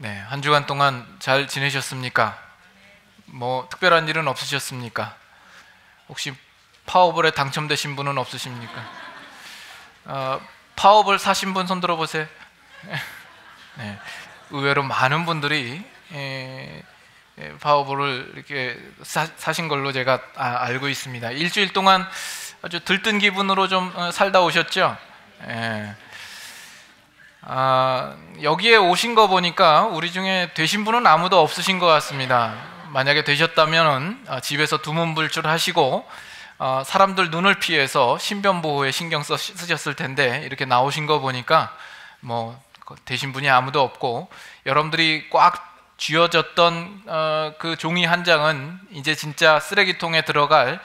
네, 한 주간 동안 잘 지내셨습니까? 뭐 특별한 일은 없으셨습니까? 혹시 파워볼에 당첨되신 분은 없으십니까? 파워볼 사신 분 손 들어보세요. 네, 의외로 많은 분들이 파워볼을 이렇게 사신 걸로 제가 알고 있습니다. 일주일 동안 아주 들뜬 기분으로 좀 살다 오셨죠? 여기에 오신 거 보니까 우리 중에 되신 분은 아무도 없으신 것 같습니다. 만약에 되셨다면 집에서 두문불출 하시고 사람들 눈을 피해서 신변 보호에 신경 쓰셨을 텐데, 이렇게 나오신 거 보니까 뭐 되신 분이 아무도 없고, 여러분들이 꽉 쥐어졌던 그 종이 한 장은 이제 진짜 쓰레기통에 들어갈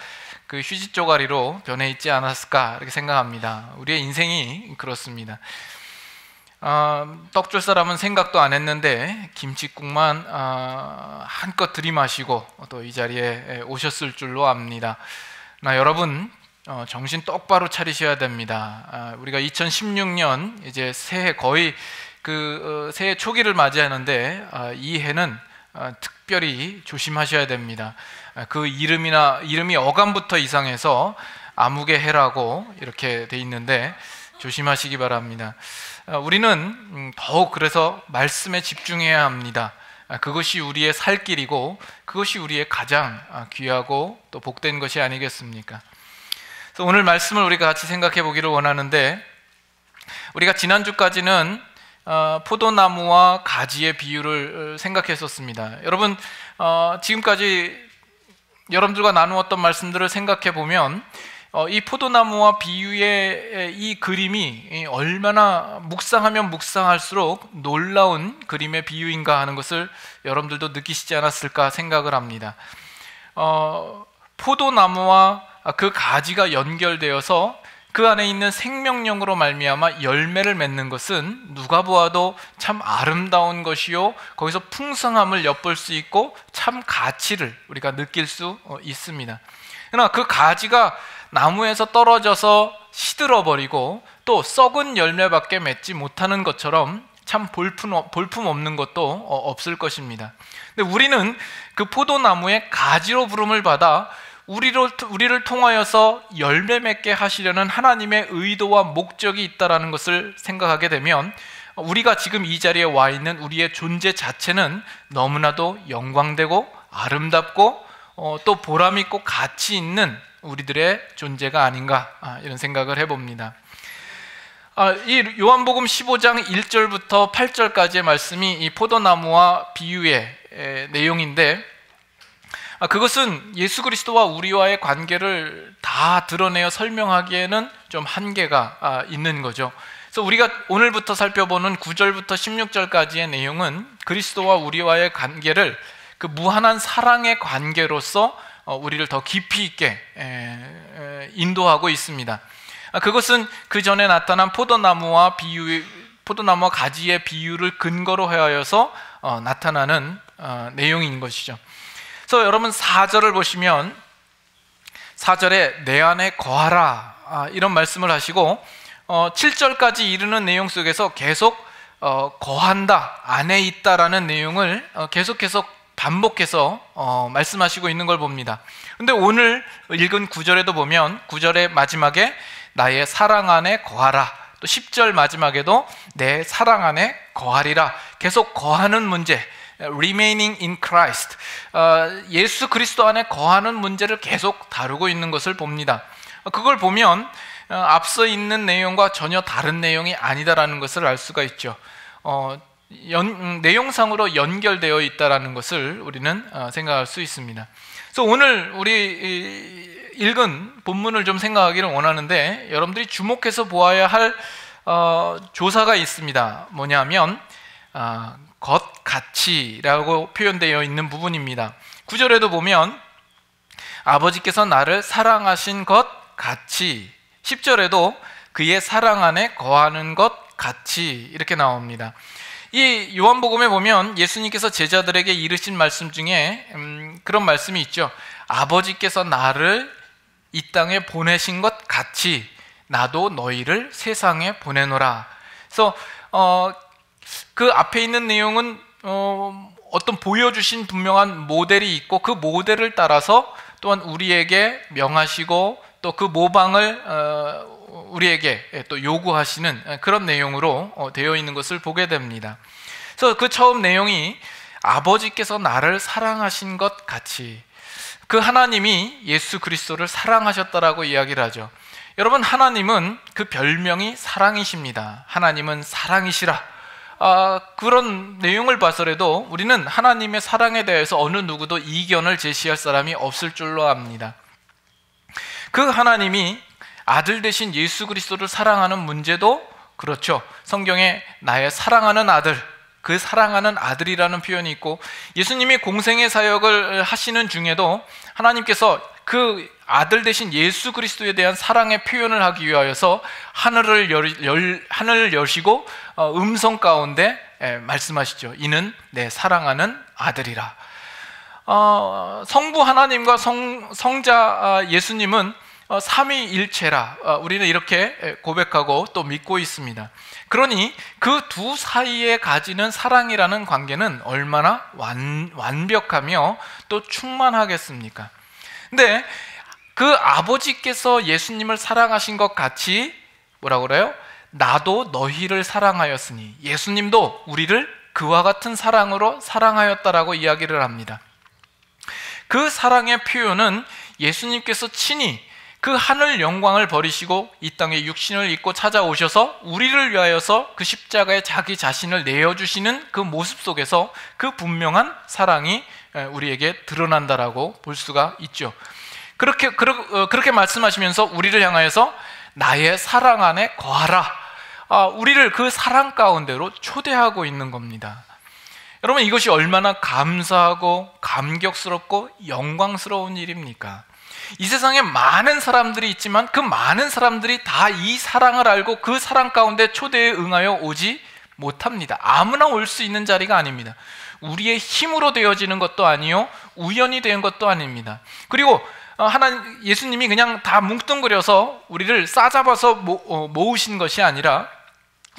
그 휴지 쪼가리로 변해 있지 않았을까, 이렇게 생각합니다. 우리의 인생이 그렇습니다. 떡 줄 사람은 생각도 안 했는데 김칫국만 한껏 들이마시고 또 이 자리에 오셨을 줄로 압니다. 여러분, 정신 똑바로 차리셔야 됩니다. 우리가 2016년 이제 새해, 거의 새해 초기를 맞이하는데 이 해는 특별히 조심하셔야 됩니다. 그 이름이 어감부터 이상해서 암흑의 해라고 이렇게 돼 있는데 조심하시기 바랍니다. 우리는 더욱 그래서 말씀에 집중해야 합니다. 그것이 우리의 살 길이고 그것이 우리의 가장 귀하고 또 복된 것이 아니겠습니까? 그래서 오늘 말씀을 우리가 같이 생각해 보기를 원하는데, 우리가 지난주까지는 포도나무와 가지의 비유를 생각했었습니다. 여러분, 지금까지 여러분들과 나누었던 말씀들을 생각해 보면 이 포도나무와 비유의 이 그림이 얼마나 묵상하면 묵상할수록 놀라운 그림의 비유인가 하는 것을 여러분들도 느끼시지 않았을까 생각을 합니다. 포도나무와 그 가지가 연결되어서 그 안에 있는 생명력으로 말미암아 열매를 맺는 것은 누가 보아도 참 아름다운 것이요, 거기서 풍성함을 엿볼 수 있고 참 가치를 우리가 느낄 수 있습니다. 그러나 그 가지가 나무에서 떨어져서 시들어버리고 또 썩은 열매밖에 맺지 못하는 것처럼 참 볼품 없는 것도 없을 것입니다. 근데 우리는 그 포도나무의 가지로 부름을 받아 우리를 통하여서 열매 맺게 하시려는 하나님의 의도와 목적이 있다는 것을 생각하게 되면, 우리가 지금 이 자리에 와 있는 우리의 존재 자체는 너무나도 영광되고 아름답고 또 보람 있고 가치 있는 우리들의 존재가 아닌가, 이런 생각을 해봅니다. 이 요한복음 15장 1절부터 8절까지의 말씀이 이 포도나무와 비유의 내용인데, 그것은 예수 그리스도와 우리와의 관계를 다 드러내어 설명하기에는 좀 한계가 있는 거죠. 그래서 우리가 오늘부터 살펴보는 9절부터 16절까지의 내용은 그리스도와 우리와의 관계를 그 무한한 사랑의 관계로서 우리를 더 깊이 있게 인도하고 있습니다. 그것은 그 전에 나타난 포도나무와 가지의 비유를 근거로 하여서 나타나는 내용인 것이죠. 그래서 여러분 4절을 보시면 4절에 내 안에 거하라, 이런 말씀을 하시고 7절까지 이르는 내용 속에서 계속 거한다, 안에 있다라는 내용을 계속해서 반복해서 말씀하시고 있는 걸 봅니다. 근데 오늘 읽은 9절에도 보면 9절의 마지막에 나의 사랑 안에 거하라, 또 10절 마지막에도 내 사랑 안에 거하리라, 계속 거하는 문제, remaining in Christ, 예수 그리스도 안에 거하는 문제를 계속 다루고 있는 것을 봅니다. 그걸 보면 앞서 있는 내용과 전혀 다른 내용이 아니다라는 것을 알 수가 있죠. 내용상으로 연결되어 있다는 것을 우리는 생각할 수 있습니다. 그래서 오늘 우리 읽은 본문을 좀 생각하기를 원하는데, 여러분들이 주목해서 보아야 할 조사가 있습니다. 뭐냐면 겉같이라고 표현되어 있는 부분입니다. 9절에도 보면 아버지께서 나를 사랑하신 것 같이, 10절에도 그의 사랑 안에 거하는 것 같이, 이렇게 나옵니다. 이 요한복음에 보면 예수님께서 제자들에게 이르신 말씀 중에 그런 말씀이 있죠. 아버지께서 나를 이 땅에 보내신 것 같이 나도 너희를 세상에 보내노라. 그래서 그 앞에 있는 내용은 어떤 보여주신 분명한 모델이 있고 그 모델을 따라서 또한 우리에게 명하시고 또 그 모방을 우리에게 또 요구하시는 그런 내용으로 되어 있는 것을 보게 됩니다. 그래서 그 처음 내용이 아버지께서 나를 사랑하신 것 같이, 그 하나님이 예수 그리스도를 사랑하셨다라고 이야기를 하죠. 여러분, 하나님은 그 별명이 사랑이십니다. 하나님은 사랑이시라. 그런 내용을 봐서라도 우리는 하나님의 사랑에 대해서 어느 누구도 이견을 제시할 사람이 없을 줄로 압니다. 그 하나님이 아들 되신 예수 그리스도를 사랑하는 문제도 그렇죠. 성경에 나의 사랑하는 아들, 그 사랑하는 아들이라는 표현이 있고, 예수님이 공생의 사역을 하시는 중에도 하나님께서 그 아들 되신 예수 그리스도에 대한 사랑의 표현을 하기 위하여서 하늘을 여시고 음성 가운데 말씀하시죠. 이는 내 사랑하는 아들이라. 성부 하나님과 성자 예수님은 삼위일체라 우리는 이렇게 고백하고 또 믿고 있습니다. 그러니 그 두 사이에 가지는 사랑이라는 관계는 얼마나 완벽하며 또 충만하겠습니까? 근데 그 아버지께서 예수님을 사랑하신 것 같이 뭐라고 그래요? 나도 너희를 사랑하였으니, 예수님도 우리를 그와 같은 사랑으로 사랑하였다라고 이야기를 합니다. 그 사랑의 표현은 예수님께서 친히 그 하늘 영광을 버리시고 이 땅에 육신을 입고 찾아오셔서 우리를 위하여서 그 십자가에 자기 자신을 내어주시는 그 모습 속에서 그 분명한 사랑이 우리에게 드러난다라고 볼 수가 있죠. 그렇게 말씀하시면서 우리를 향하여서 나의 사랑 안에 거하라, 우리를 그 사랑 가운데로 초대하고 있는 겁니다. 여러분, 이것이 얼마나 감사하고 감격스럽고 영광스러운 일입니까? 이 세상에 많은 사람들이 있지만 그 많은 사람들이 다 이 사랑을 알고 그 사랑 가운데 초대에 응하여 오지 못합니다. 아무나 올 수 있는 자리가 아닙니다. 우리의 힘으로 되어지는 것도 아니요, 우연이 된 것도 아닙니다. 그리고 예수님이 그냥 다 뭉뚱그려서 우리를 싸잡아서 모으신 것이 아니라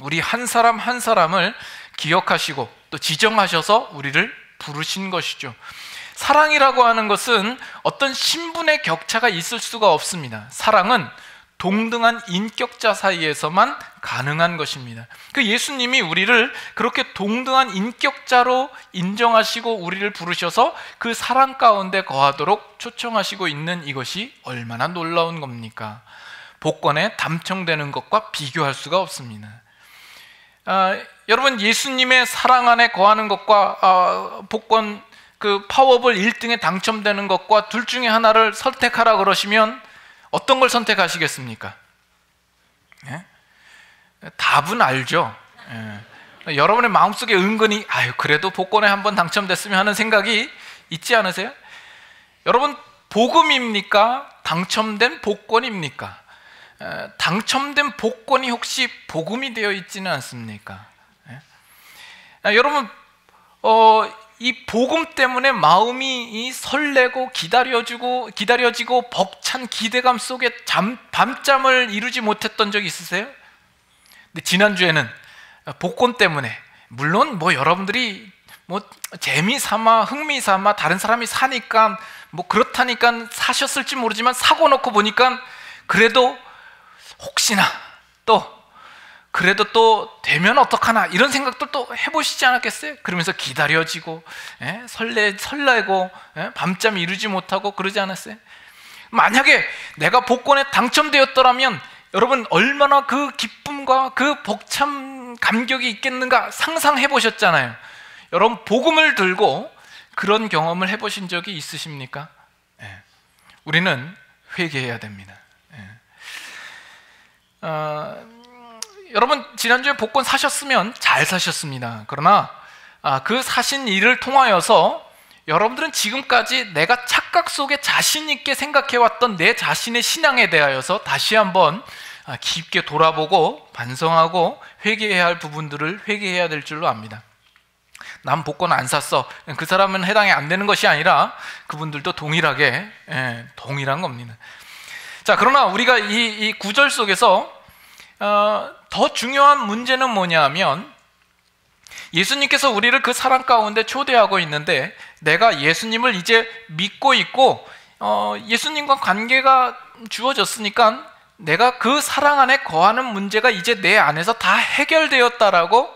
우리 한 사람 한 사람을 기억하시고 또 지정하셔서 우리를 부르신 것이죠. 사랑이라고 하는 것은 어떤 신분의 격차가 있을 수가 없습니다. 사랑은 동등한 인격자 사이에서만 가능한 것입니다. 그 예수님이 우리를 그렇게 동등한 인격자로 인정하시고 우리를 부르셔서 그 사랑 가운데 거하도록 초청하시고 있는 이것이 얼마나 놀라운 겁니까? 복권에 당첨되는 것과 비교할 수가 없습니다. 여러분, 예수님의 사랑 안에 거하는 것과 복권 그 파워볼 1등에 당첨되는 것과 둘 중에 하나를 선택하라 그러시면 어떤 걸 선택하시겠습니까? 예? 답은 알죠. 예. 여러분의 마음속에 은근히 그래도 복권에 한번 당첨됐으면 하는 생각이 있지 않으세요? 여러분, 복음입니까? 당첨된 복권입니까? 당첨된 복권이 혹시 복음이 되어 있지는 않습니까? 예? 여러분, 이 복음 때문에 마음이 설레고 기다려지고 벅찬 기대감 속에 밤잠을 이루지 못했던 적이 있으세요? 근데 지난주에는 복권 때문에, 물론 여러분들이 재미삼아 흥미삼아 다른 사람이 사니까 그렇다니까 사셨을지 모르지만 사고 놓고 보니까 그래도 혹시나 그래도 또 되면 어떡하나 이런 생각도 또 해보시지 않았겠어요? 그러면서 기다려지고 설레고 밤잠 이루지 못하고 그러지 않았어요? 만약에 내가 복권에 당첨되었더라면 여러분 얼마나 그 기쁨과 그 벅찬 감격이 있겠는가 상상해 보셨잖아요. 여러분, 복음을 들고 그런 경험을 해보신 적이 있으십니까? 우리는 회개해야 됩니다. 여러분, 지난주에 복권 사셨으면 잘 사셨습니다. 그러나 그 사신 일을 통하여서 여러분들은 지금까지 내가 착각 속에 자신 있게 생각해왔던 내 자신의 신앙에 대하여서 다시 한번 깊게 돌아보고 반성하고 회개해야 할 부분들을 회개해야 될 줄로 압니다. 난 복권 안 샀어, 그 사람은 해당이 안 되는 것이 아니라 그분들도 동일한 겁니다. 자, 그러나 우리가 이 구절 속에서 더 중요한 문제는 뭐냐 하면 예수님께서 우리를 그 사랑 가운데 초대하고 있는데, 내가 예수님을 이제 믿고 있고 예수님과 관계가 주어졌으니까 내가 그 사랑 안에 거하는 문제가 이제 내 안에서 다 해결되었다라고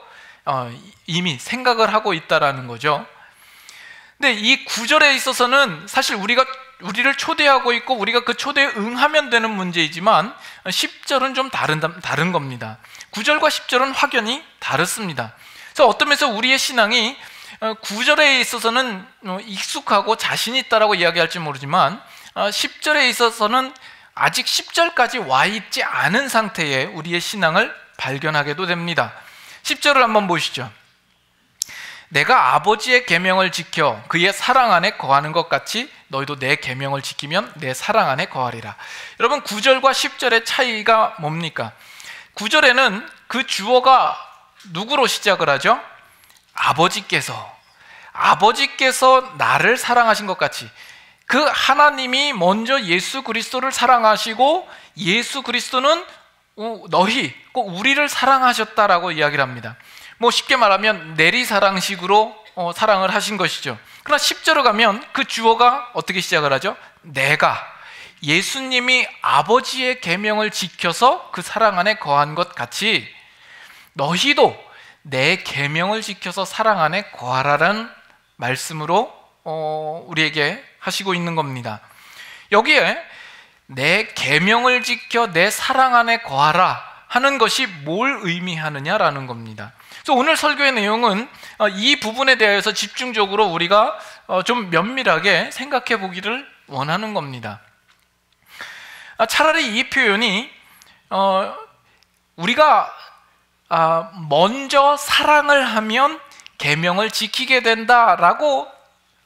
이미 생각을 하고 있다라는 거죠. 근데 이 9절에 있어서는 사실 우리를 초대하고 있고 우리가 그 초대에 응하면 되는 문제이지만 10절은 좀 다른 겁니다. 9절과 10절은 확연히 다릅니다. 그래서 어떤 면에서 우리의 신앙이 9절에 있어서는 익숙하고 자신 있다라고 이야기할지 모르지만 10절에 있어서는 아직 10절까지 와 있지 않은 상태의 우리의 신앙을 발견하게도 됩니다. 10절을 한번 보시죠. 내가 아버지의 계명을 지켜 그의 사랑 안에 거하는 것 같이 너희도 내 계명을 지키면 내 사랑 안에 거하리라. 여러분, 9절과 10절의 차이가 뭡니까? 9절에는 그 주어가 누구로 시작을 하죠? 아버지께서 나를 사랑하신 것 같이, 그 하나님이 먼저 예수 그리스도를 사랑하시고 예수 그리스도는 너희 꼭 우리를 사랑하셨다라고 이야기를 합니다. 뭐 쉽게 말하면 내리사랑식으로 사랑을 하신 것이죠. 그러나 10절에 가면 그 주어가 어떻게 시작을 하죠? 내가, 예수님이 아버지의 계명을 지켜서 그 사랑 안에 거한 것 같이 너희도 내 계명을 지켜서 사랑 안에 거하라는 말씀으로 우리에게 하시고 있는 겁니다. 여기에 내 계명을 지켜 내 사랑 안에 거하라 하는 것이 뭘 의미하느냐라는 겁니다. 그래서 오늘 설교의 내용은 이 부분에 대해서 집중적으로 우리가 좀 면밀하게 생각해 보기를 원하는 겁니다. 차라리 이 표현이 우리가 먼저 사랑을 하면 계명을 지키게 된다라고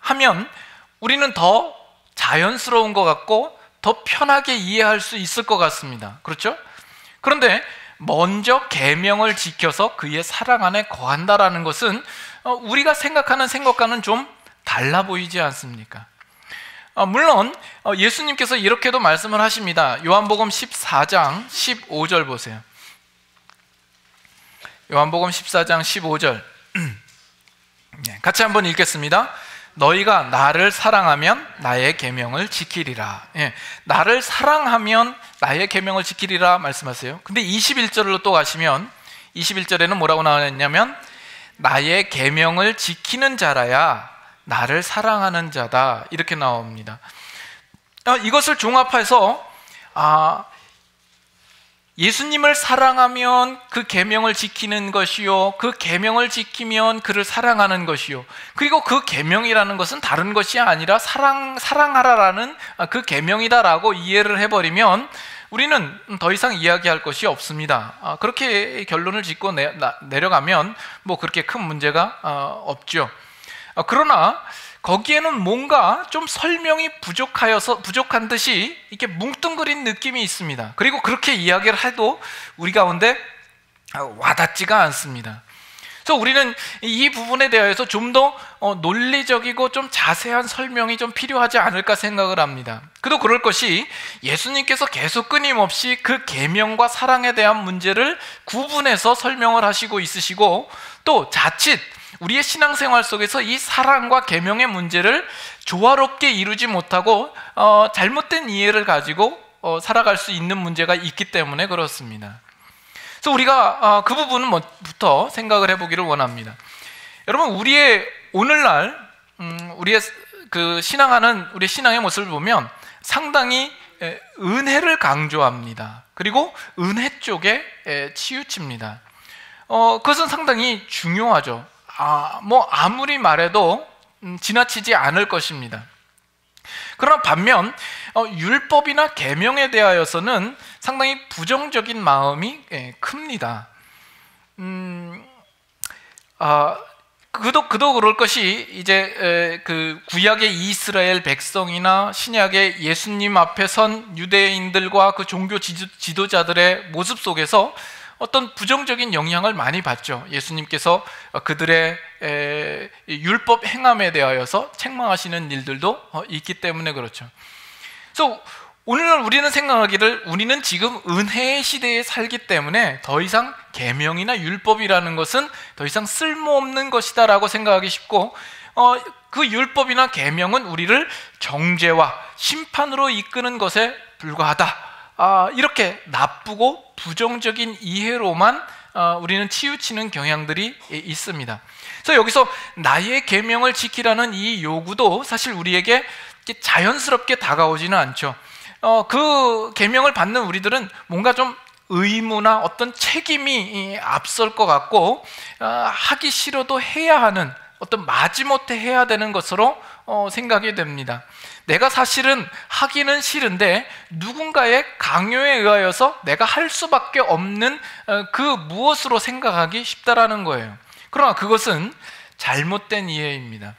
하면 우리는 더 자연스러운 것 같고 더 편하게 이해할 수 있을 것 같습니다. 그렇죠? 그런데 먼저 계명을 지켜서 그의 사랑 안에 거한다라는 것은 우리가 생각하는 생각과는 좀 달라 보이지 않습니까? 물론 예수님께서 이렇게도 말씀을 하십니다. 요한복음 14장 15절 보세요. 요한복음 14장 15절 같이 한번 읽겠습니다. 너희가 나를 사랑하면 나의 계명을 지키리라. 나를 사랑하면 나의 계명을 지키리라 말씀하세요. 근데 21절로 또 가시면 21절에는 뭐라고 나왔냐면 나의 계명을 지키는 자라야 나를 사랑하는 자다, 이렇게 나옵니다. 이것을 종합해서 예수님을 사랑하면 그 계명을 지키는 것이요, 그 계명을 지키면 그를 사랑하는 것이요, 그리고 그 계명이라는 것은 다른 것이 아니라 사랑하라라는 그 계명이다라고 이해를 해버리면 우리는 더 이상 이야기할 것이 없습니다. 그렇게 결론을 짓고 내려가면 뭐 그렇게 큰 문제가 없죠. 그러나 거기에는 뭔가 좀 설명이 부족한 듯이 이렇게 뭉뚱그린 느낌이 있습니다. 그리고 그렇게 이야기를 해도 우리 가운데 와닿지가 않습니다. 그래서 우리는 이 부분에 대해서 좀 더 논리적이고 좀 자세한 설명이 좀 필요하지 않을까 생각을 합니다. 그도 그럴 것이 예수님께서 계속 끊임없이 그 계명과 사랑에 대한 문제를 구분해서 설명을 하시고 있으시고, 또 자칫 우리의 신앙생활 속에서 이 사랑과 계명의 문제를 조화롭게 이루지 못하고 잘못된 이해를 가지고 살아갈 수 있는 문제가 있기 때문에 그렇습니다. 그래서 우리가 그 부분부터 생각을 해보기를 원합니다. 여러분, 우리의 오늘날 우리의 그 신앙하는 우리의 신앙의 모습을 보면 상당히 은혜를 강조합니다. 그리고 은혜 쪽에 치우칩니다. 그것은 상당히 중요하죠. 뭐 아무리 말해도 지나치지 않을 것입니다. 그러나 반면 율법이나 계명에 대하여서는 상당히 부정적인 마음이 큽니다. 그도 그럴 것이 이제 그 구약의 이스라엘 백성이나 신약의 예수님 앞에 선 유대인들과 그 종교 지도자들의 모습 속에서 어떤 부정적인 영향을 많이 받죠. 예수님께서 그들의 율법 행함에 대하여서 책망하시는 일들도 있기 때문에 그렇죠. 그래서 오늘날 우리는 생각하기를 우리는 지금 은혜의 시대에 살기 때문에 더 이상 계명이나 율법이라는 것은 더 이상 쓸모없는 것이다라고 생각하기 쉽고, 그 율법이나 계명은 우리를 정죄와 심판으로 이끄는 것에 불과하다, 이렇게 나쁘고 부정적인 이해로만 우리는 치우치는 경향들이 있습니다. 그래서 여기서 나의 계명을 지키라는 이 요구도 사실 우리에게 자연스럽게 다가오지는 않죠. 그 계명을 받는 우리들은 뭔가 좀 의무나 어떤 책임이 앞설 것 같고, 하기 싫어도 해야 하는, 어떤 마지못해 해야 되는 것으로 생각이 됩니다. 내가 사실은 하기는 싫은데 누군가의 강요에 의하여서 내가 할 수밖에 없는 그 무엇으로 생각하기 쉽다라는 거예요. 그러나 그것은 잘못된 이해입니다.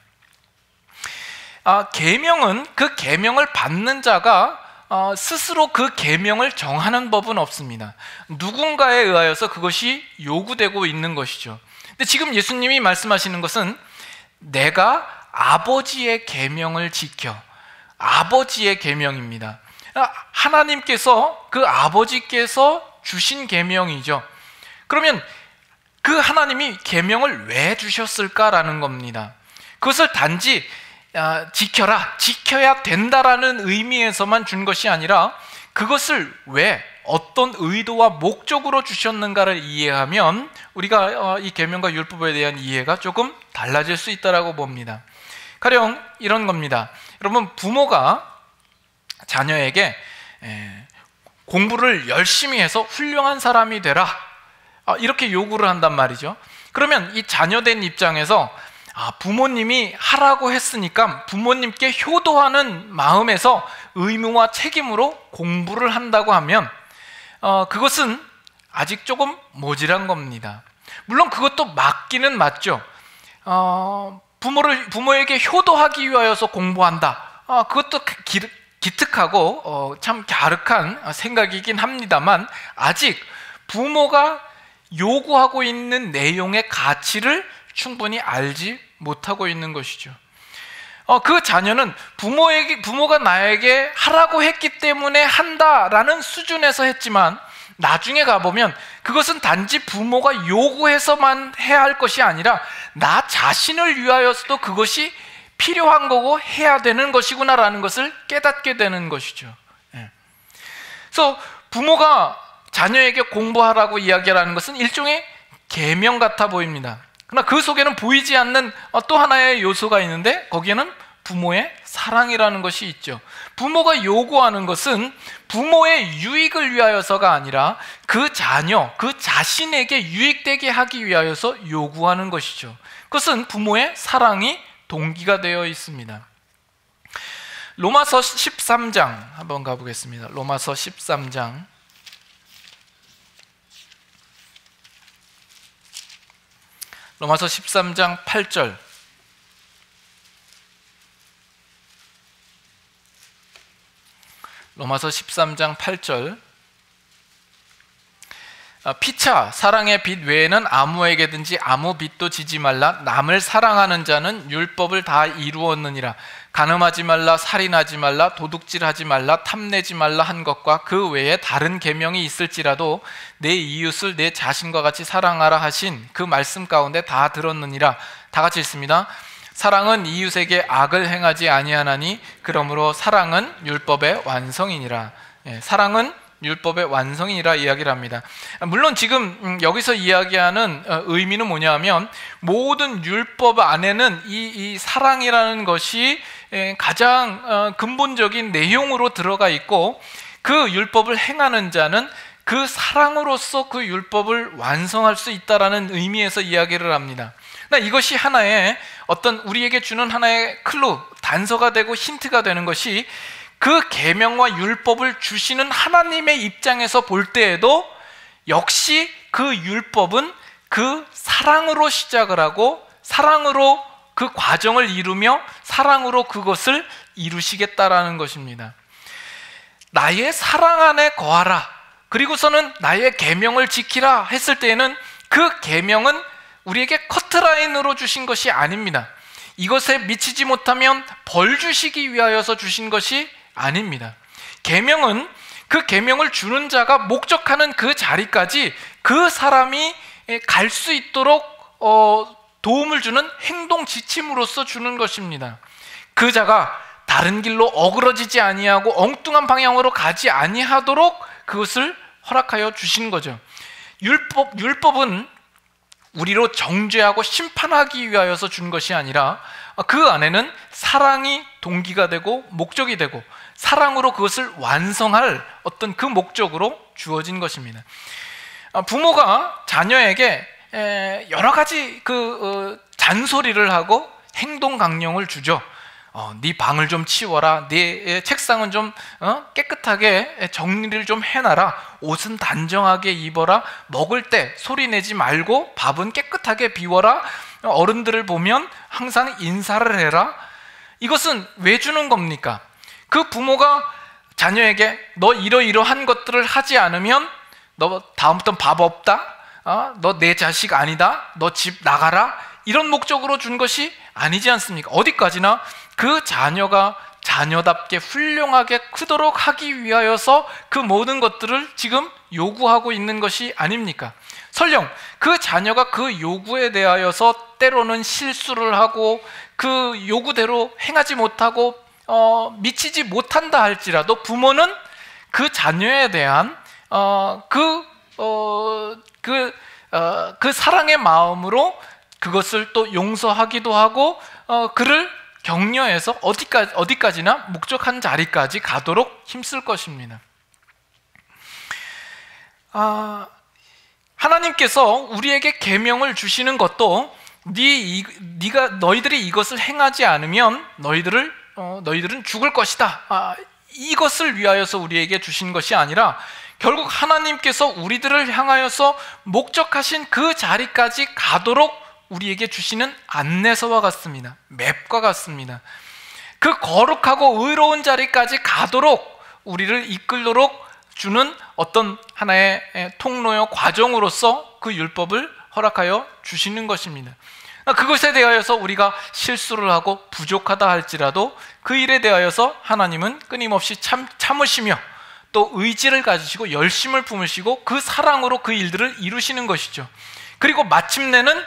계명은, 그 계명을 받는 자가 스스로 그 계명을 정하는 법은 없습니다. 누군가에 의하여서 그것이 요구되고 있는 것이죠. 근데 지금 예수님이 말씀하시는 것은 내가 아버지의 계명을 지켜, 아버지의 계명입니다. 하나님께서, 그 아버지께서 주신 계명이죠. 그러면 그 하나님이 계명을 왜 주셨을까라는 겁니다. 그것을 단지 지켜라, 지켜야 된다라는 의미에서만 준 것이 아니라 그것을 왜, 어떤 의도와 목적으로 주셨는가를 이해하면 우리가 이 계명과 율법에 대한 이해가 조금 달라질 수 있다고 봅니다. 가령 이런 겁니다. 여러분, 부모가 자녀에게 공부를 열심히 해서 훌륭한 사람이 되라, 이렇게 요구를 한단 말이죠. 그러면 이 자녀된 입장에서 부모님이 하라고 했으니까 부모님께 효도하는 마음에서 의무와 책임으로 공부를 한다고 하면 그것은 아직 조금 모질한 겁니다. 물론 그것도 맞기는 맞죠. 부모에게 효도하기 위하여서 공부한다, 그것도 기특하고 참 갸륵한 생각이긴 합니다만, 아직 부모가 요구하고 있는 내용의 가치를 충분히 알지 못하고 있는 것이죠. 그 자녀는 부모가 나에게 하라고 했기 때문에 한다라는 수준에서 했지만, 나중에 가보면 그것은 단지 부모가 요구해서만 해야 할 것이 아니라 나 자신을 위하여서도 그것이 필요한 거고 해야 되는 것이구나라는 것을 깨닫게 되는 것이죠. 그래서 부모가 자녀에게 공부하라고 이야기하는 것은 일종의 계명 같아 보입니다. 그러나 그 속에는 보이지 않는 또 하나의 요소가 있는데, 거기에는 부모의 사랑이라는 것이 있죠. 부모가 요구하는 것은 부모의 유익을 위하여서가 아니라 그 자녀, 그 자신에게 유익되게 하기 위하여서 요구하는 것이죠. 그것은 부모의 사랑이 동기가 되어 있습니다. 로마서 13장 한번 가보겠습니다. 로마서 13장 로마서 13장 8절. 로마서 13장 8절. 피차 사랑의 빚 외에는 아무에게든지 아무 빚도 지지 말라. 남을 사랑하는 자는 율법을 다 이루었느니라. 간음하지 말라, 살인하지 말라, 도둑질하지 말라, 탐내지 말라 한 것과 그 외에 다른 계명이 있을지라도 내 이웃을 내 자신과 같이 사랑하라 하신 그 말씀 가운데 다 들었느니라. 다 같이 읽습니다. 사랑은 이웃에게 악을 행하지 아니하나니 그러므로 사랑은 율법의 완성이니라. 사랑은 율법의 완성이라 이야기를 합니다. 물론 지금 여기서 이야기하는 의미는 뭐냐면, 모든 율법 안에는 이 사랑이라는 것이 가장 근본적인 내용으로 들어가 있고, 그 율법을 행하는 자는 그 사랑으로서 그 율법을 완성할 수 있다라는 의미에서 이야기를 합니다. 이것이 하나의 어떤 우리에게 주는 하나의 클루, 단서가 되고 힌트가 되는 것이, 그 계명과 율법을 주시는 하나님의 입장에서 볼 때에도 역시 그 율법은 그 사랑으로 시작을 하고 사랑으로 그 과정을 이루며 사랑으로 그것을 이루시겠다라는 것입니다. 나의 사랑 안에 거하라, 그리고서는 나의 계명을 지키라 했을 때에는 그 계명은 우리에게 커트라인으로 주신 것이 아닙니다. 이것에 미치지 못하면 벌 주시기 위하여서 주신 것이 아닙니다. 계명은 그 계명을 주는 자가 목적하는 그 자리까지 그 사람이 갈 수 있도록 도움을 주는 행동 지침으로서 주는 것입니다. 그 자가 다른 길로 어그러지지 아니하고 엉뚱한 방향으로 가지 아니하도록 그것을 허락하여 주신 거죠. 율법은 우리로 정죄하고 심판하기 위하여서 준 것이 아니라 그 안에는 사랑이 동기가 되고 목적이 되고 사랑으로 그것을 완성할 어떤 그 목적으로 주어진 것입니다. 부모가 자녀에게 여러 가지 잔소리를 하고 행동 강령을 주죠. 네 방을 좀 치워라, 네 책상은 좀 깨끗하게 정리를 좀 해놔라, 옷은 단정하게 입어라, 먹을 때 소리 내지 말고 밥은 깨끗하게 비워라, 어른들을 보면 항상 인사를 해라. 이것은 왜 주는 겁니까? 그 부모가 자녀에게 너 이러이러한 것들을 하지 않으면 너 다음부터는 밥 없다, 너 내 자식 아니다, 너 집 나가라, 이런 목적으로 준 것이 아니지 않습니까? 어디까지나 그 자녀가 자녀답게 훌륭하게 크도록 하기 위하여서 그 모든 것들을 지금 요구하고 있는 것이 아닙니까? 설령 그 자녀가 그 요구에 대하여서 때로는 실수를 하고 그 요구대로 행하지 못하고 미치지 못한다 할지라도 부모는 그 자녀에 대한 그 사랑의 마음으로 그것을 또 용서하기도 하고 그를 격려해서 어디까지나 목적한 자리까지 가도록 힘쓸 것입니다. 하나님께서 우리에게 계명을 주시는 것도 너희들이 이것을 행하지 않으면 너희들은 죽을 것이다, 이것을 위하여서 우리에게 주신 것이 아니라 결국 하나님께서 우리들을 향하여서 목적하신 그 자리까지 가도록 우리에게 주시는 안내서와 같습니다. 맵과 같습니다. 그 거룩하고 의로운 자리까지 가도록 우리를 이끌도록 주는 어떤 하나의 통로요 과정으로서 그 율법을 허락하여 주시는 것입니다. 그것에 대하여서 우리가 실수를 하고 부족하다 할지라도 그 일에 대하여서 하나님은 끊임없이 참으시며 또 의지를 가지시고 열심을 품으시고 그 사랑으로 그 일들을 이루시는 것이죠. 그리고 마침내는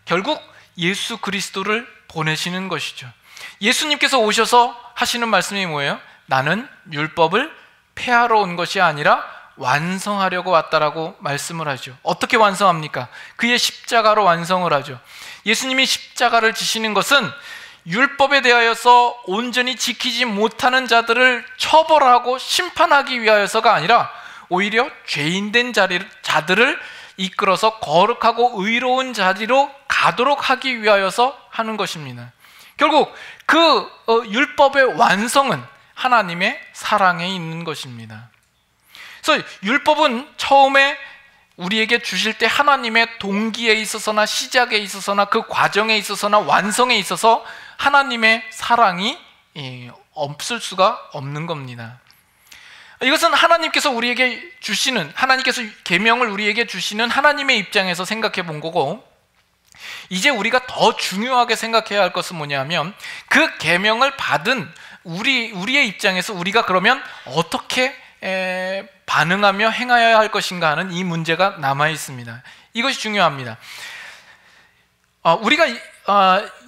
결국 예수 그리스도를 보내시는 것이죠. 예수님께서 오셔서 하시는 말씀이 뭐예요? 나는 율법을 폐하러 온 것이 아니라 완성하려고 왔다라고 말씀을 하죠. 어떻게 완성합니까? 그의 십자가로 완성을 하죠. 예수님이 십자가를 지시는 것은 율법에 대하여서 온전히 지키지 못하는 자들을 처벌하고 심판하기 위하여서가 아니라 오히려 죄인된 자들을 이끌어서 거룩하고 의로운 자리로 가도록 하기 위하여서 하는 것입니다. 결국 그 율법의 완성은 하나님의 사랑에 있는 것입니다. 그래서 율법은 처음에 우리에게 주실 때 하나님의 동기에 있어서나 시작에 있어서나 그 과정에 있어서나 완성에 있어서 하나님의 사랑이 없을 수가 없는 겁니다. 이것은 하나님께서 계명을 우리에게 주시는 하나님의 입장에서 생각해 본 거고, 이제 우리가 더 중요하게 생각해야 할 것은 뭐냐면 그 계명을 받은 우리의 입장에서 우리가 그러면 어떻게 반응하며 행하여야 할 것인가 하는 이 문제가 남아 있습니다. 이것이 중요합니다. 우리가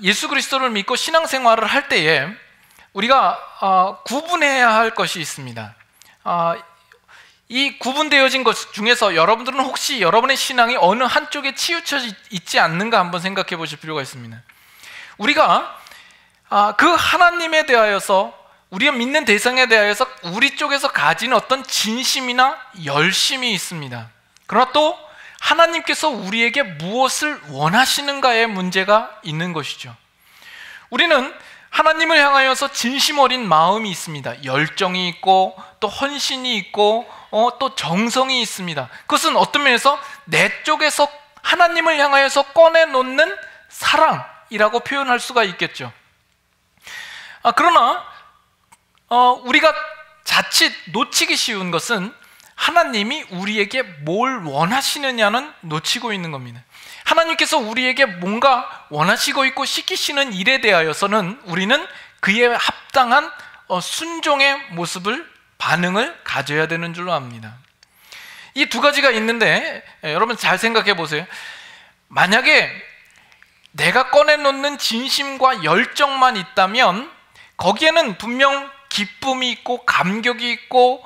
예수 그리스도를 믿고 신앙생활을 할 때에 우리가 구분해야 할 것이 있습니다. 이 구분되어진 것 중에서 여러분들은 혹시 여러분의 신앙이 어느 한쪽에 치우쳐 있지 않는가 한번 생각해 보실 필요가 있습니다. 우리가 그 하나님에 대하여서, 우리가 믿는 대상에 대하여서 우리 쪽에서 가지는 어떤 진심이나 열심이 있습니다. 그러나 또 하나님께서 우리에게 무엇을 원하시는가의 문제가 있는 것이죠. 우리는 하나님을 향하여서 진심 어린 마음이 있습니다. 열정이 있고 또 헌신이 있고 또 정성이 있습니다. 그것은 어떤 면에서 내 쪽에서 하나님을 향하여서 꺼내놓는 사랑이라고 표현할 수가 있겠죠. 그러나 우리가 자칫 놓치기 쉬운 것은 하나님이 우리에게 뭘 원하시느냐는 놓치고 있는 겁니다. 하나님께서 우리에게 뭔가 원하시고 있고 시키시는 일에 대하여서는 우리는 그에 합당한 순종의 모습을 반응을 가져야 되는 줄로 압니다. 이 두 가지가 있는데 여러분 잘 생각해 보세요. 만약에 내가 꺼내놓는 진심과 열정만 있다면 거기에는 분명 기쁨이 있고 감격이 있고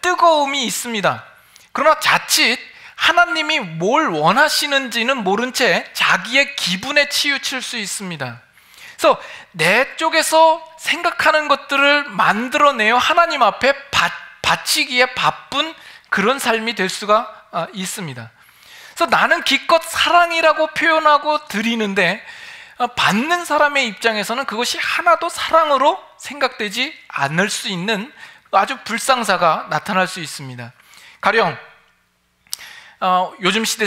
뜨거움이 있습니다. 그러나 자칫 하나님이 뭘 원하시는지는 모른 채 자기의 기분에 치우칠 수 있습니다. 그래서 내 쪽에서 생각하는 것들을 만들어내어 하나님 앞에 바치기에 바쁜 그런 삶이 될 수가 있습니다. 그래서 나는 기껏 사랑이라고 표현하고 드리는데 받는 사람의 입장에서는 그것이 하나도 사랑으로 생각되지 않을 수 있는 아주 불상사가 나타날 수 있습니다. 가령 요즘 시대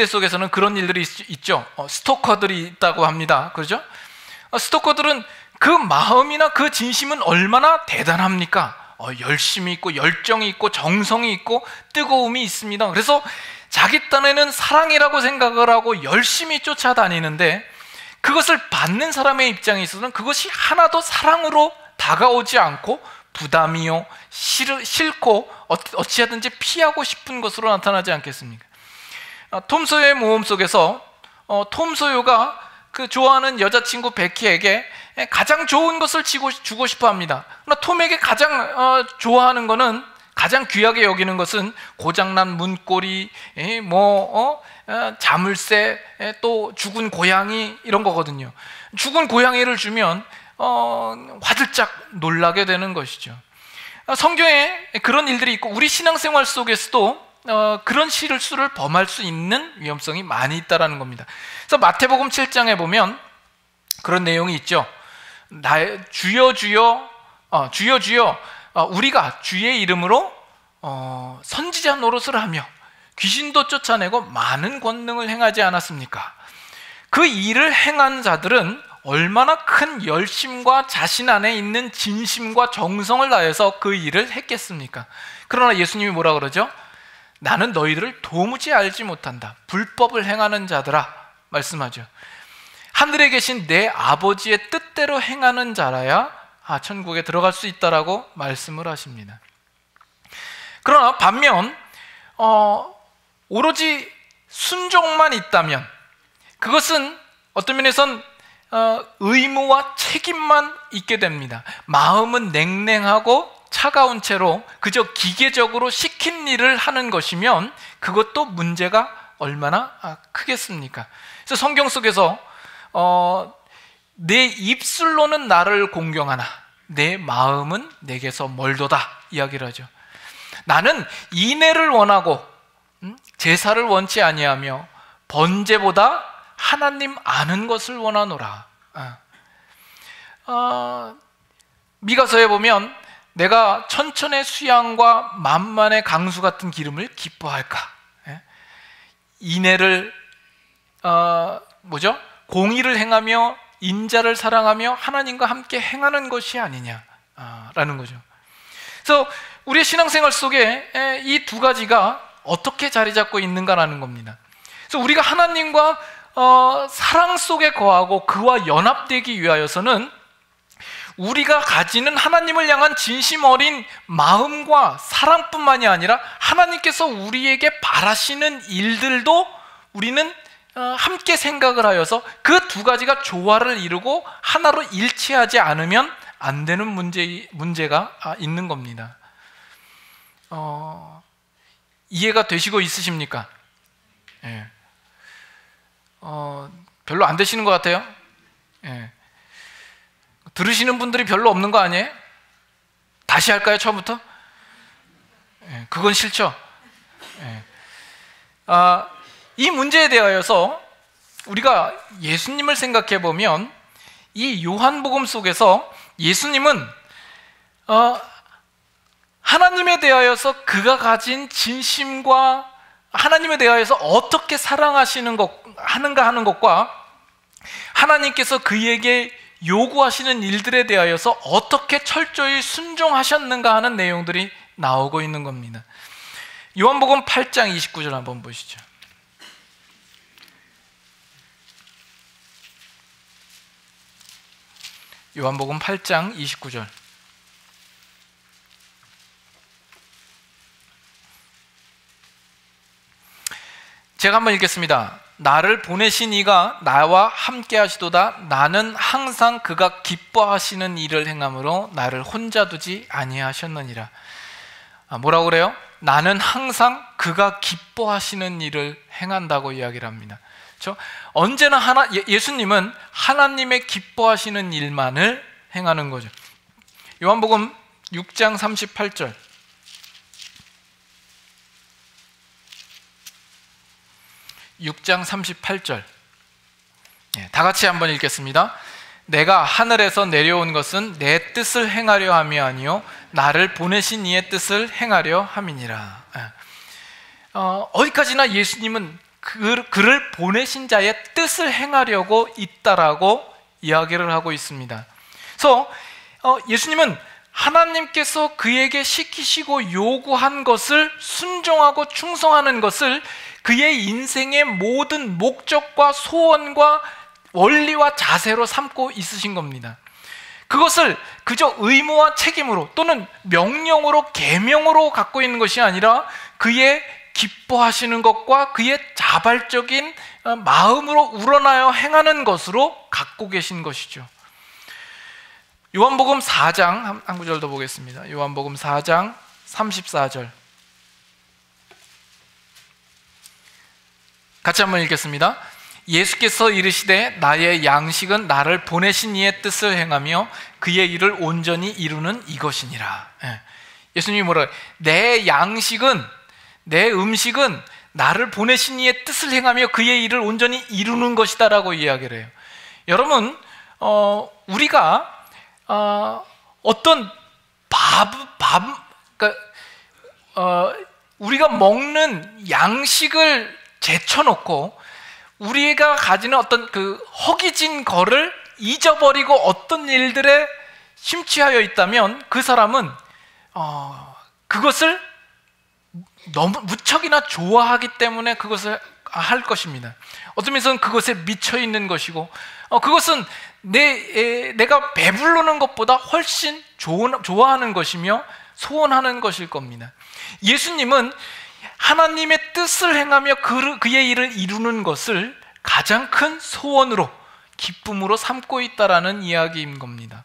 속에서는 그런 일들이 있죠. 스토커들이 있다고 합니다. 그렇죠? 스토커들은 그 마음이나 그 진심은 얼마나 대단합니까? 열심이 있고 열정이 있고 정성이 있고 뜨거움이 있습니다. 그래서 자기 딴에는 사랑이라고 생각을 하고 열심히 쫓아다니는데 그것을 받는 사람의 입장에 있어서는 그것이 하나도 사랑으로 다가오지 않고 부담이요 싫고 어찌하든지 피하고 싶은 것으로 나타나지 않겠습니까? 톰 소요의 모험 속에서 톰 소요가 그 좋아하는 여자친구 베키에게 가장 좋은 것을 주고 싶어 합니다. 그러나 톰에게 가장 좋아하는 것은, 가장 귀하게 여기는 것은 고장난 문고리, 자물쇠, 또 죽은 고양이 이런 거거든요. 죽은 고양이를 주면 화들짝 놀라게 되는 것이죠. 성경에 그런 일들이 있고 우리 신앙생활 속에서도 그런 실수를 범할 수 있는 위험성이 많이 있다는 겁니다. 그래서 마태복음 7장에 보면 그런 내용이 있죠. 주여 주여 주여 주여 우리가 주의 이름으로 선지자 노릇을 하며 귀신도 쫓아내고 많은 권능을 행하지 않았습니까? 그 일을 행한 자들은 얼마나 큰 열심과 자신 안에 있는 진심과 정성을 다해서 그 일을 했겠습니까? 그러나 예수님이 뭐라 그러죠? 나는 너희들을 도무지 알지 못한다. 불법을 행하는 자들아 말씀하죠. 하늘에 계신 내 아버지의 뜻대로 행하는 자라야 천국에 들어갈 수 있다라고 말씀을 하십니다. 그러나 반면 오로지 순종만 있다면 그것은 어떤 면에선 의무와 책임만 있게 됩니다. 마음은 냉랭하고 차가운 채로 그저 기계적으로 시킨 일을 하는 것이면 그것도 문제가 얼마나 크겠습니까? 그래서 성경 속에서 내 입술로는 나를 공경하나 내 마음은 내게서 멀도다 이야기를 하죠. 나는 인애를 원하고 제사를 원치 아니하며 번제보다 하나님 아는 것을 원하노라. 미가서에 보면 내가 천천의 수양과 만만의 강수 같은 기름을 기뻐할까? 인애를 공의를 행하며 인자를 사랑하며 하나님과 함께 행하는 것이 아니냐라는 거죠. 그래서 우리의 신앙생활 속에 이 두 가지가 어떻게 자리 잡고 있는가라는 겁니다. 그래서 우리가 하나님과 사랑 속에 거하고 그와 연합되기 위하여서는 우리가 가지는 하나님을 향한 진심 어린 마음과 사랑뿐만이 아니라 하나님께서 우리에게 바라시는 일들도 우리는 함께 생각을 하여서 그 두 가지가 조화를 이루고 하나로 일치하지 않으면 안 되는 문제가 있는 겁니다. 이해가 되시고 있으십니까? 예. 별로 안 되시는 것 같아요. 예. 들으시는 분들이 별로 없는 거 아니에요? 다시 할까요? 처음부터? 예, 그건 싫죠. 예. 이 문제에 대하여서 우리가 예수님을 생각해 보면 이 요한복음 속에서 예수님은 하나님에 대하여서 그가 가진 진심과 하나님에 대하여서 어떻게 하는가 하는 것과 하나님께서 그에게 요구하시는 일들에 대하여서 어떻게 철저히 순종하셨는가 하는 내용들이 나오고 있는 겁니다. 요한복음 8장 29절 한번 보시죠. 요한복음 8장 29절. 제가 한번 읽겠습니다. 나를 보내신 이가 나와 함께 하시도다. 나는 항상 그가 기뻐하시는 일을 행함으로 나를 혼자 두지 아니하셨느니라. 뭐라고 그래요? 나는 항상 그가 기뻐하시는 일을 행한다고 이야기를 합니다. 그렇죠? 언제나 예수님은 하나님의 기뻐하시는 일만을 행하는 거죠. 요한복음 6장 38절. 다 같이 한번 읽겠습니다. 내가 하늘에서 내려온 것은 내 뜻을 행하려 함이 아니요 나를 보내신 이의 뜻을 행하려 함이니라. 어디까지나 예수님은 그를 보내신 자의 뜻을 행하려고 있다라고 이야기를 하고 있습니다. 그래서 예수님은 하나님께서 그에게 시키시고 요구한 것을 순종하고 충성하는 것을 그의 인생의 모든 목적과 소원과 원리와 자세로 삼고 있으신 겁니다. 그것을 그저 의무와 책임으로 또는 명령으로 계명으로 갖고 있는 것이 아니라 그의 기뻐하시는 것과 그의 자발적인 마음으로 우러나여 행하는 것으로 갖고 계신 것이죠. 요한복음 4장 한 구절 더 보겠습니다. 요한복음 4장 34절 같이 한번 읽겠습니다. 예수께서 이르시되 나의 양식은 나를 보내신 이의 뜻을 행하며 그의 일을 온전히 이루는 이것이니라. 예수님이 뭐라고 해요? 내 양식은, 내 음식은 나를 보내신 이의 뜻을 행하며 그의 일을 온전히 이루는 것이다 라고 이야기를 해요. 여러분, 우리가 어떤 우리가 먹는 양식을 제쳐놓고 우리가 가지는 어떤 그 허기진 거를 잊어버리고 어떤 일들에 심취하여 있다면 그 사람은 그것을 너무 무척이나 좋아하기 때문에 그것을 할 것입니다. 어떤 면에서는 그것에 미쳐 있는 것이고 그것은 내가 배부르는 것보다 훨씬 좋아하는 것이며 소원하는 것일 겁니다. 예수님은 하나님의 뜻을 행하며 그의 일을 이루는 것을 가장 큰 소원으로 기쁨으로 삼고 있다라는 이야기인 겁니다.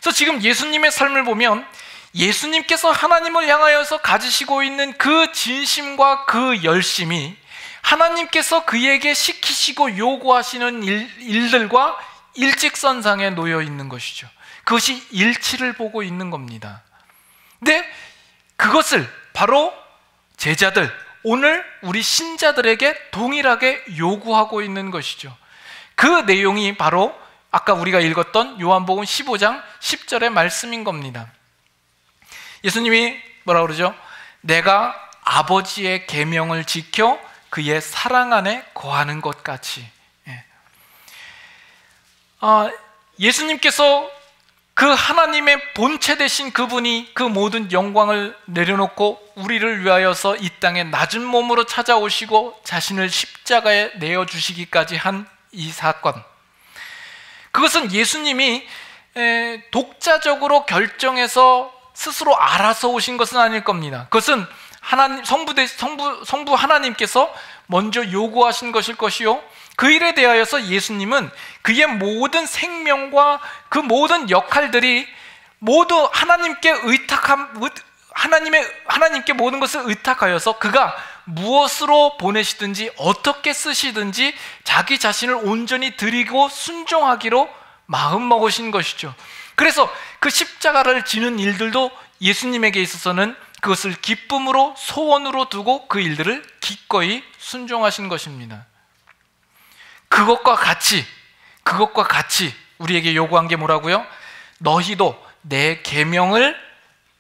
그래서 지금 예수님의 삶을 보면 예수님께서 하나님을 향하여서 가지시고 있는 그 진심과 그 열심이 하나님께서 그에게 시키시고 요구하시는 일들과 일직선상에 놓여 있는 것이죠. 그것이 일치를 보고 있는 겁니다. 근데 그것을 바로 제자들, 오늘 우리 신자들에게 동일하게 요구하고 있는 것이죠. 그 내용이 바로 아까 우리가 읽었던 요한복음 15장 10절의 말씀인 겁니다. 예수님이 뭐라고 그러죠? 내가 아버지의 계명을 지켜 그의 사랑 안에 거하는 것 같이. 예수님께서 그 하나님의 본체 되신 그분이 그 모든 영광을 내려놓고 우리를 위하여서 이 땅에 낮은 몸으로 찾아오시고 자신을 십자가에 내어주시기까지 한 이 사건, 그것은 예수님이 독자적으로 결정해서 스스로 알아서 오신 것은 아닐 겁니다. 그것은 하나님, 성부 하나님께서 먼저 요구하신 것일 것이요, 그 일에 대하여서 예수님은 그의 모든 생명과 그 모든 역할들이 모두 하나님께 하나님께 모든 것을 의탁하여서 그가 무엇으로 보내시든지 어떻게 쓰시든지 자기 자신을 온전히 드리고 순종하기로 마음먹으신 것이죠. 그래서 그 십자가를 지는 일들도 예수님에게 있어서는 그것을 기쁨으로 소원으로 두고 그 일들을 기꺼이 순종하신 것입니다. 그것과 같이 우리에게 요구한 게 뭐라고요? 너희도 내 계명을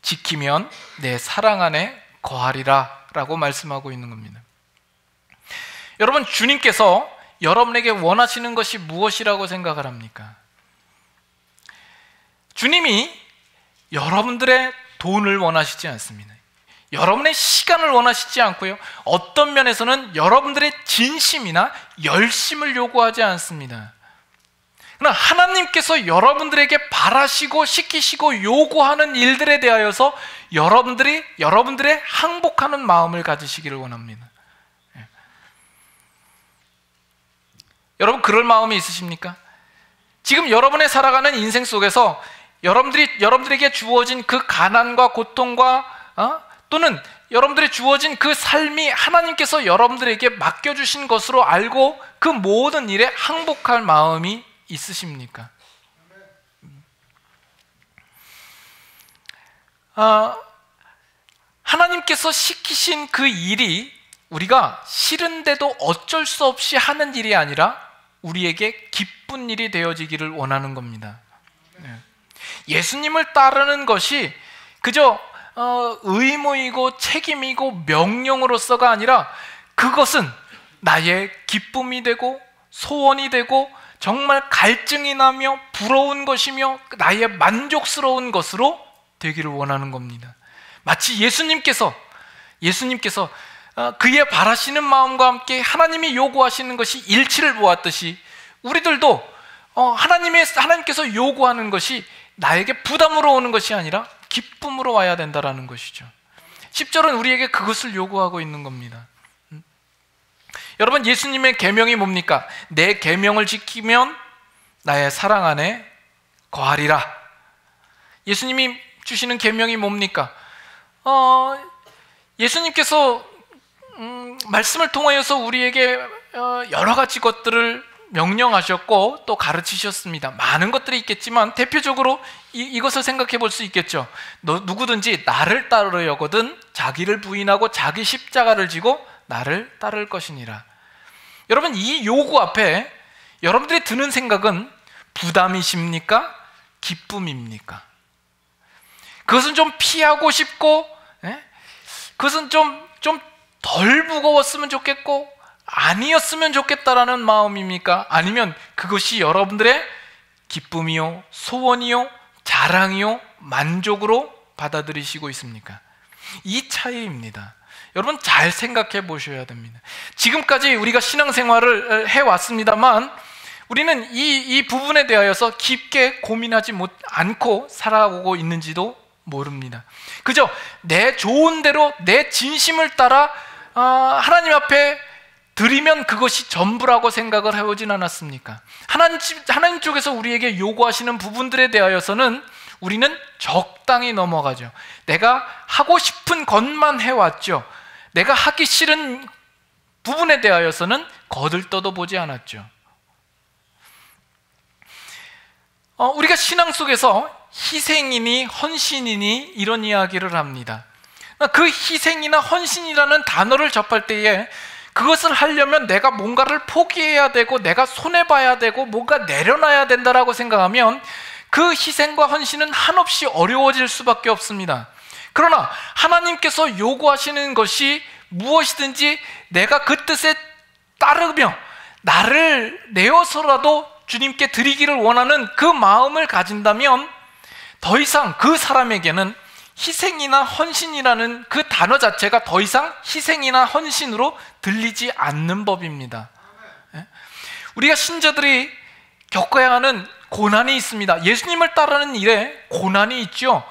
지키면 내 사랑 안에 거하리라 라고 말씀하고 있는 겁니다. 여러분, 주님께서 여러분에게 원하시는 것이 무엇이라고 생각을 합니까? 주님이 여러분들의 돈을 원하시지 않습니다. 여러분의 시간을 원하시지 않고요, 어떤 면에서는 여러분들의 진심이나 열심을 요구하지 않습니다. 그러나 하나님께서 여러분들에게 바라시고 시키시고 요구하는 일들에 대하여서 여러분들의 항복하는 마음을 가지시기를 원합니다. 여러분 그럴 마음이 있으십니까? 지금 여러분의 살아가는 인생 속에서 여러분들에게 주어진 그 가난과 고통과 또는 여러분들이 주어진 그 삶이 하나님께서 여러분들에게 맡겨주신 것으로 알고 그 모든 일에 항복할 마음이 있으십니까? 하나님께서 시키신 그 일이 우리가 싫은데도 어쩔 수 없이 하는 일이 아니라 우리에게 기쁜 일이 되어지기를 원하는 겁니다. 예수님을 따르는 것이 그저 의무이고 책임이고 명령으로서가 아니라 그것은 나의 기쁨이 되고 소원이 되고 정말 갈증이 나며 부러운 것이며 나의 만족스러운 것으로 되기를 원하는 겁니다. 마치 예수님께서 그의 바라시는 마음과 함께 하나님이 요구하시는 것이 일치를 보았듯이 우리들도 하나님께서 요구하는 것이 나에게 부담으로 오는 것이 아니라 기쁨으로 와야 된다는 것이죠. 10절은 우리에게 그것을 요구하고 있는 겁니다. 여러분, 예수님의 계명이 뭡니까? 내 계명을 지키면 나의 사랑 안에 거하리라. 예수님이 주시는 계명이 뭡니까? 예수님께서 말씀을 통하여서 우리에게 여러 가지 것들을 명령하셨고 또 가르치셨습니다. 많은 것들이 있겠지만 대표적으로 이것을 생각해 볼 수 있겠죠. 누구든지 나를 따르려거든 자기를 부인하고 자기 십자가를 지고 나를 따를 것이니라. 여러분, 이 요구 앞에 여러분들이 드는 생각은 부담이십니까? 기쁨입니까? 그것은 좀 피하고 싶고 그것은 좀 덜 무거웠으면 좋겠고 아니었으면 좋겠다라는 마음입니까? 아니면 그것이 여러분들의 기쁨이요, 소원이요, 자랑이요, 만족으로 받아들이시고 있습니까? 이 차이입니다. 여러분 잘 생각해 보셔야 됩니다. 지금까지 우리가 신앙생활을 해왔습니다만 우리는 이 부분에 대하여서 깊게 고민하지 않고 살아오고 있는지도 모릅니다. 그저 내 좋은 대로 내 진심을 따라 하나님 앞에 드리면 그것이 전부라고 생각을 해오진 않았습니까? 하나님 쪽에서 우리에게 요구하시는 부분들에 대하여서는 우리는 적당히 넘어가죠. 내가 하고 싶은 것만 해왔죠. 내가 하기 싫은 부분에 대하여서는 거들떠도 보지 않았죠. 우리가 신앙 속에서 희생이니 헌신이니 이런 이야기를 합니다. 그 희생이나 헌신이라는 단어를 접할 때에 그것을 하려면 내가 뭔가를 포기해야 되고 내가 손해봐야 되고 뭔가 내려놔야 된다라고 생각하면 그 희생과 헌신은 한없이 어려워질 수밖에 없습니다. 그러나 하나님께서 요구하시는 것이 무엇이든지 내가 그 뜻에 따르며 나를 내어서라도 주님께 드리기를 원하는 그 마음을 가진다면 더 이상 그 사람에게는 희생이나 헌신이라는 그 단어 자체가 더 이상 희생이나 헌신으로 들리지 않는 법입니다. 우리가 신자들이 겪어야 하는 고난이 있습니다. 예수님을 따르는 일에 고난이 있죠.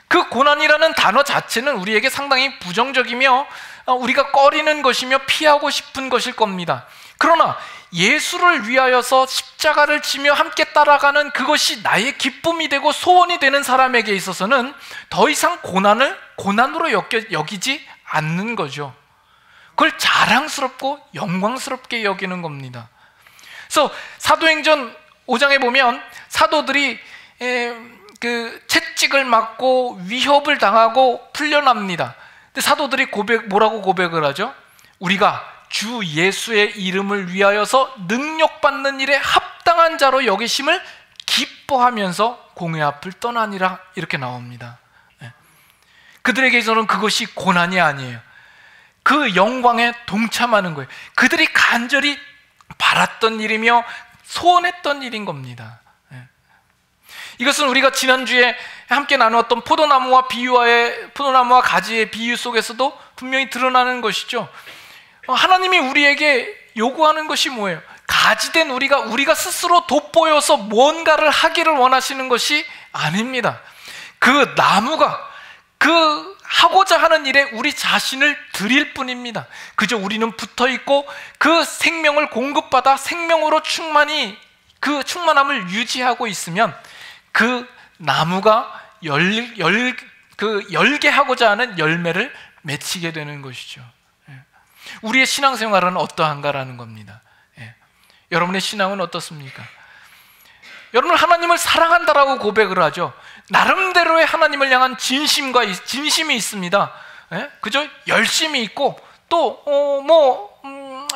그 고난이라는 단어 자체는 우리에게 상당히 부정적이며 우리가 꺼리는 것이며 피하고 싶은 것일 겁니다. 그러나 예수를 위하여서 십자가를 지며 함께 따라가는 그것이 나의 기쁨이 되고 소원이 되는 사람에게 있어서는 더 이상 고난을 고난으로 여기지 않는 거죠. 그걸 자랑스럽고 영광스럽게 여기는 겁니다. 그래서 사도행전 5장에 보면 사도들이 그 채찍을 맞고 위협을 당하고 풀려납니다. 근데 사도들이 뭐라고 고백을 하죠? 우리가 주 예수의 이름을 위하여서 능력받는 일에 합당한 자로 여기심을 기뻐하면서 공회 앞을 떠나니라, 이렇게 나옵니다. 그들에게서는 그것이 고난이 아니에요. 그 영광에 동참하는 거예요. 그들이 간절히 바랐던 일이며 소원했던 일인 겁니다. 이것은 우리가 지난주에 함께 나누었던 포도나무와 가지의 비유 속에서도 분명히 드러나는 것이죠. 하나님이 우리에게 요구하는 것이 뭐예요? 가지된 우리가 스스로 돋보여서 뭔가를 하기를 원하시는 것이 아닙니다. 그 나무가 그 하고자 하는 일에 우리 자신을 드릴 뿐입니다. 그저 우리는 붙어 있고 그 생명을 공급받아 생명으로 그 충만함을 유지하고 있으면 그 나무가 열게 하고자 하는 열매를 맺히게 되는 것이죠. 우리의 신앙생활은 어떠한가라는 겁니다. 여러분의 신앙은 어떻습니까? 여러분은 하나님을 사랑한다라고 고백을 하죠. 나름대로의 하나님을 향한 진심이 있습니다. 그저 열심이 있고 또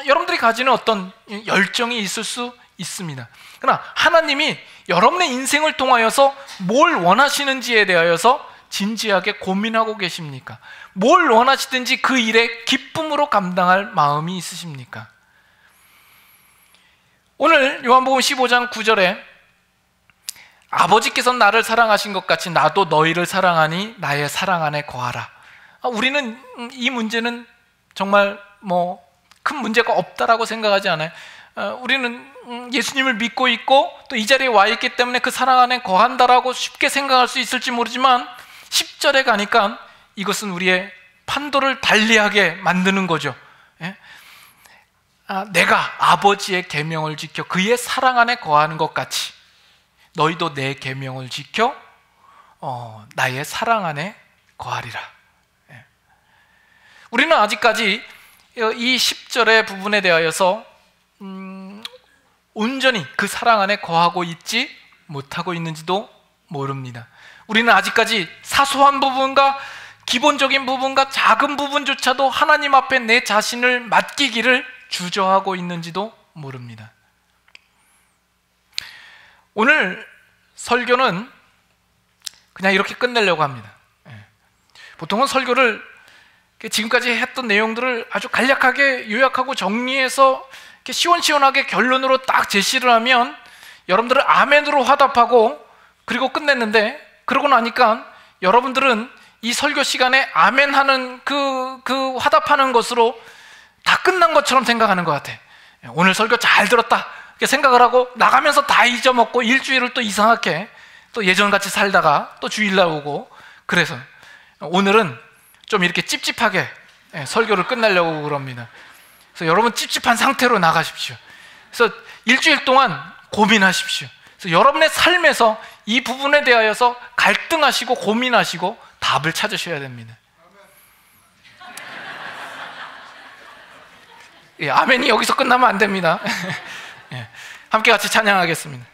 여러분들이 가지는 어떤 열정이 있을 수 있습니다. 그러나 하나님이 여러분의 인생을 통하여서 뭘 원하시는지에 대하여서 진지하게 고민하고 계십니까? 뭘 원하시든지 그 일에 기쁨으로 감당할 마음이 있으십니까? 오늘 요한복음 15장 9절에 아버지께서 나를 사랑하신 것 같이 나도 너희를 사랑하니 나의 사랑 안에 거하라. 우리는 이 문제는 정말 큰 문제가 없다라고 생각하지 않아요. 우리는 예수님을 믿고 있고 또 이 자리에 와 있기 때문에 그 사랑 안에 거한다라고 쉽게 생각할 수 있을지 모르지만 10절에 가니까 이것은 우리의 판도를 달리하게 만드는 거죠. 내가 아버지의 계명을 지켜 그의 사랑 안에 거하는 것 같이 너희도 내 계명을 지켜 나의 사랑 안에 거하리라. 우리는 아직까지 이 10절의 부분에 대하여서 온전히 그 사랑 안에 거하고 있지 못하고 있는지도 모릅니다. 우리는 아직까지 사소한 부분과 기본적인 부분과 작은 부분조차도 하나님 앞에 내 자신을 맡기기를 주저하고 있는지도 모릅니다. 오늘 설교는 그냥 이렇게 끝내려고 합니다. 보통은 설교를 지금까지 했던 내용들을 아주 간략하게 요약하고 정리해서 이렇게 시원시원하게 결론으로 딱 제시를 하면 여러분들은 아멘으로 화답하고 그리고 끝냈는데, 그러고 나니까 여러분들은 이 설교 시간에 아멘하는 그 화답하는 것으로 다 끝난 것처럼 생각하는 것 같아. 오늘 설교 잘 들었다 이렇게 생각을 하고 나가면서 다 잊어먹고 일주일을 또 이상하게 또 예전같이 살다가 또 주일날 오고, 그래서 오늘은 좀 이렇게 찝찝하게 설교를 끝내려고 그럽니다. 그래서 여러분 찝찝한 상태로 나가십시오. 그래서 일주일 동안 고민하십시오. 그래서 여러분의 삶에서 이 부분에 대하여서 갈등하시고 고민하시고 답을 찾으셔야 됩니다. 아멘이 여기서 끝나면 안 됩니다. 함께 같이 찬양하겠습니다.